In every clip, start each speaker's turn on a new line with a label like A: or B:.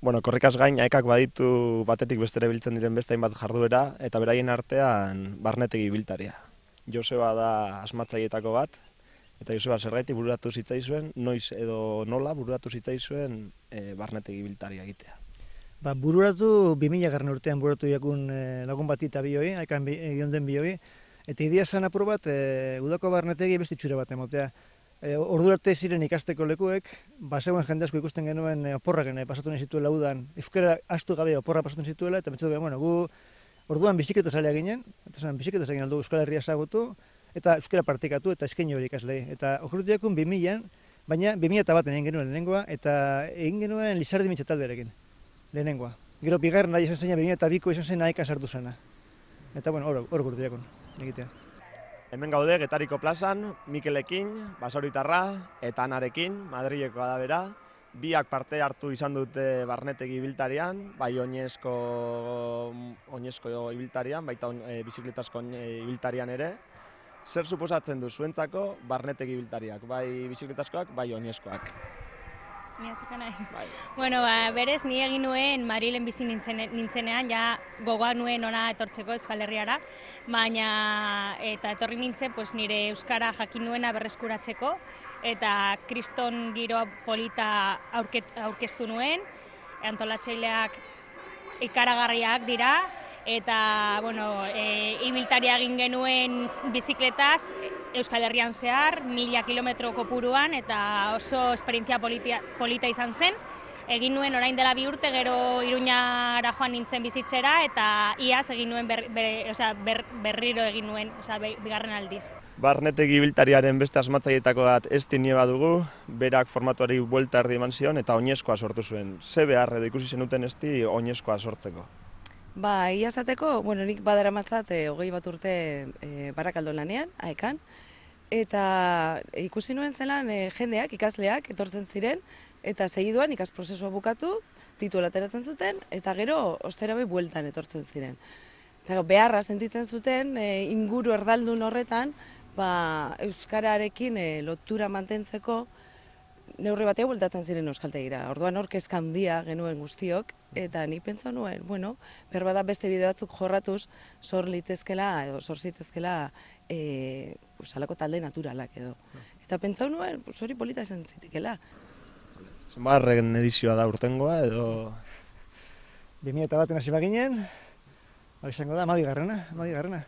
A: Bueno, korrikaz gain, aekak baditu batetik bestera biltzen diren beste hainbat jarduera, eta beraien artean barnetegi ibiltaria. Joseba da asmatzaileetako bat, eta Joseba zergatik bururatu zitzaizuen, noiz edo nola bururatu zitzaizuen barnetegi ibiltaria egitea.
B: Bururatu 2000 urtean bururatu jakun lagun bati eta bioi, aekan egion den bioi, eta idea zen apur bat, udako barnetegi beste itxura bat emotea. Ordu arte ziren ikasteko lekuek, basegoen jende asko ikusten genuen oporrak pasatu nahi zituela udan, euskara astu gabe oporra pasatu zituela, eta pentsatu bueno, gu orduan bizikleta zalea ginen, eta zen bizikleta zalea aldu Euskal Herria ezagutu, eta euskara praktikatu eta eskaini hori ikaslei. Eta okurritu jakun 2000an, baina 2001 egin genuen lehenengoa, eta egin genuen Lizardi Mintze taldearekin, lehenengoa. Gero bigarren nahi izan zeina 2002ko izan zen aeka sartu zena. Eta bueno, hor gurtu jakun, egitea.
A: Hemen gaude Getariko plazan, Mikelekin, Basoritarra eta Anarekin, Madrilekoa da bera. Biak parte hartu izan dute barnetegi ibiltarian, bai oinezko ibiltarian, baita bizikletazko ibiltarian ere. Zer suposatzen du zuentzako barnetegi ibiltariak, bai bizikletazkoak, bai oinezkoak?
C: Bai. Bueno, berez, ni egin nuen Madrilen bizi nintzenean, ja gogoak nuen ona etortzeko Euskal Herriara, baina eta etorri nintzen nire euskara jakin nuena berreskuratzeko, eta kriston giro polita aurkeztu nuen, antolatzaileak ikaragarriak dira, eta ibiltaria egin genuen bizikletaz Euskal Herrian zehar, 1000 kilometro kopuruan, eta oso esperientzia polita izan zen. Egin nuen orain dela 2 urte, gero Iruñara joan nintzen bizitzera, eta iaz egin nuen berriro egin nuen, bigarren aldiz.
A: Barnetegi ibiltariaren beste asmatzaileetako bat Esti Nieba dugu, berak formatuari buelta erdi eman zion eta oinezkoa sortu zuen. Ze behar edo ikusi zenuten Esti oinezkoa sortzeko?
D: Egia esateko, nik badaramatzat 21 urte Barakaldon lanean, aekan, eta ikusi nuen zelan jendeak, ikasleak etortzen ziren, eta segiduan ikasprozesua bukatu, titula ateratzen zuten, eta gero ostera bueltan etortzen ziren. Beharra sentitzen zuten inguru erdaldun horretan, euskararekin lotura mantentzeko neurri batean bueltatzen ziren euskaltegira. Orduan hor kezka handia genuen guztiok, eta nik pentsa nuen, berbada beste bide batzuk jorratuz, sor zitezkela halako talde naturalak edo. Eta pentsa nuen, hori polita esan zitekela.
A: Zenbarren edizioa da urtengoa edo?
B: 2001 hasi baginen, izango da, 12garrena.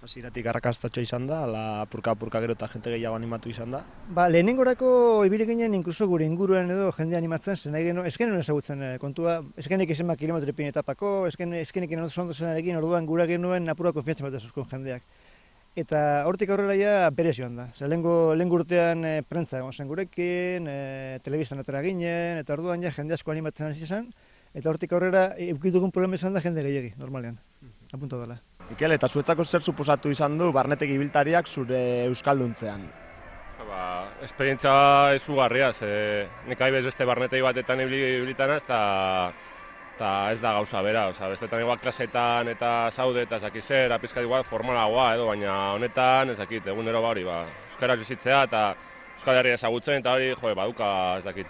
A: Hasieratik arrakastatxoa izan da, ala apurka gero eta jente gehiago animatu izan da?
B: Lehenengorako ibili ginen inkluso gure inguruen edo jende animatzen zen, ez genuen ezagutzen kontua, ez genek izan kilometro ipin etapako, ez genek ondo zenarekin, orduan gura genuen apura konfiantzen bat ezuzkun jendeak. Eta hortik aurrera ja berez joan da. Lehen urtean prentza egon zen gurekin, telebistan atera ginen, eta orduan ja jende asko animatzen hasi zen, eta hortik aurrera eukitugun problema izan da jende gehiagi, normalean, apunta dela.
A: Mikel, eta zuetzako zer suposatu izan du barnetegi ibiltariak zure euskalduntzean?
E: Esperientzia izugarria, nik aibez beste barnetegi batetan ibilitanaz, eta ez da gauza bera, bestetan igual klasetan eta zaude eta ezakit zer, apizkat igual formalagoa edo, baina honetan ezakit, egunero euskaraz bizitzea eta Euskal Herria ezagutzen eta hori, baduka ezakit,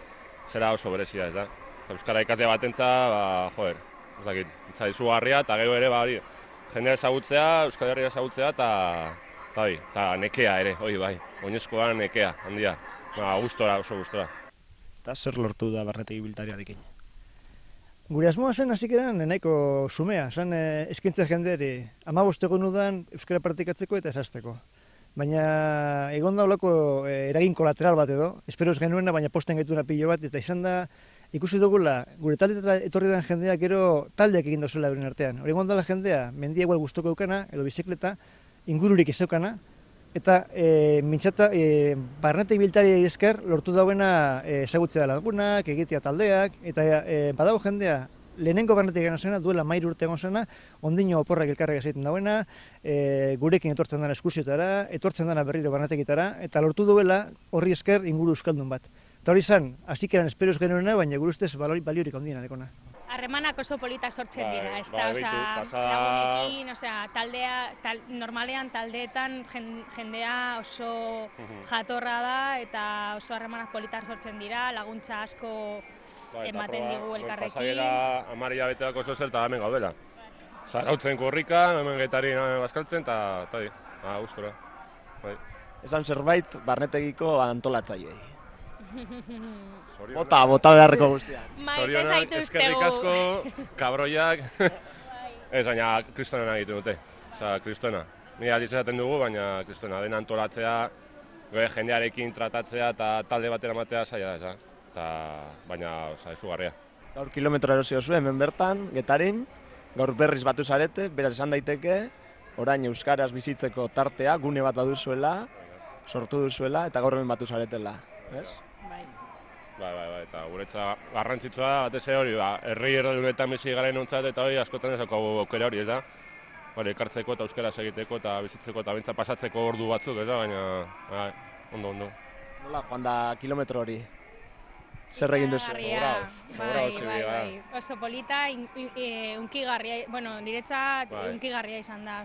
E: zera oso berezia ez da. Euskara ikaslea batentza, ezakit, izugarria eta gero ere hori, jendea ezagutzea, Euskal Herria ezagutzea eta nekea ere, oinezkoa nekea, handia, gustora, oso gustora.
A: Eta zer lortu da barnetegi ibiltariarekin?
B: Gure asmoa zen hasikeran nahiko sumea, zen eskaintza jendeari 15 egun udan euskara praktikatzeko eta esasteko. Baina egon da olako eragin kolateral bat edo, espero ez genuena, baina posten gaituna pilo bat, eta izan da ikusi dugula, gure taldeetara etorri den jendeak gero taldeak egin dozela euren artean. Hori egon dela jendea, mendia igual gustoko eukana, edo bizikleta, ingururik ez eukana, eta mintzata barnetegi ibiltariei esker lortu dauena ezagutzea lagunak, egitea taldeak, eta badago jendea lehenengo barnetegi egon zena, duela 13 urte egon zena, ondino oporrak elkarrak esaiten dauena, gurekin etortzen dena eskursiotara, etortzen dena berriro barnetegitara, eta lortu duela horri esker inguru euskaldun bat. Eta hori izan, hasikeran esperoz genuena, baina gure ustez baliorik handiena dekona.
C: Harremanak oso politak sortzen dira, lagunekin, normalean taldeetan jendea oso jatorra da eta oso harremanak politak sortzen dira, laguntza asko ematen digu elkarrekin.
E: Pasagera amaria beteak oso zer eta hemen gaudela. Zarautzen korrika, hemen getari bazkaltzen eta gustora.
A: Esan zerbait barnetegiko antolatzaileei.
E: Zorionak.
A: Bota beharreko guztian.
C: Maite
E: Zorionak, eskerrik
C: zaituztegu.
E: asko, kabroiak. Ez, baina kristoena egiten dute. Osa, kristoena. Ni aldiz esaten dugu, baina kristoena. Dena antolatzea, jendearekin tratatzea eta talde batera matea zaila da, baina, ezugarria.
A: Gaur kilometro erosio zuen hemen bertan, Getarin, gaur berriz batu zarete, beraz esan daiteke, orain euskaraz bizitzeko tartea, gune bat baduzuela, sortu duzuela, eta gaur hemen batu zaretela, ez?
E: Bai, eta guretza garrantzitsua da, batez hori, herri erredunetan bizi garen ontzat, eta hori askotan ez daukagu aukera hori, ez da? Ekartzeko eta euskaraz egiteko eta bizitzeko eta bintzat pasatzeko ordu batzuk, ez da? Baina, ondo.
A: Nola joan da kilometro hori? Zer egin duzu?
E: Sobraos,
C: Bai, oso polita, unkigarria, bueno, niretzat unkigarria izan da.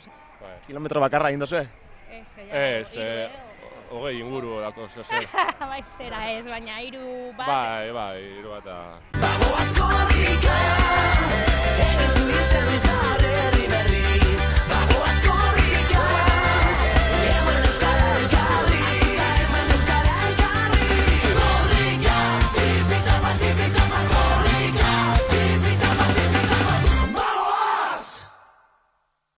A: Kilometro bakarra egin duzu?
E: Ez, hogei inguru dako, zer.
C: Bai, zera ez, baina 3 bat.
E: Bai, 3 bat.
F: Bagoaz korrika, ez du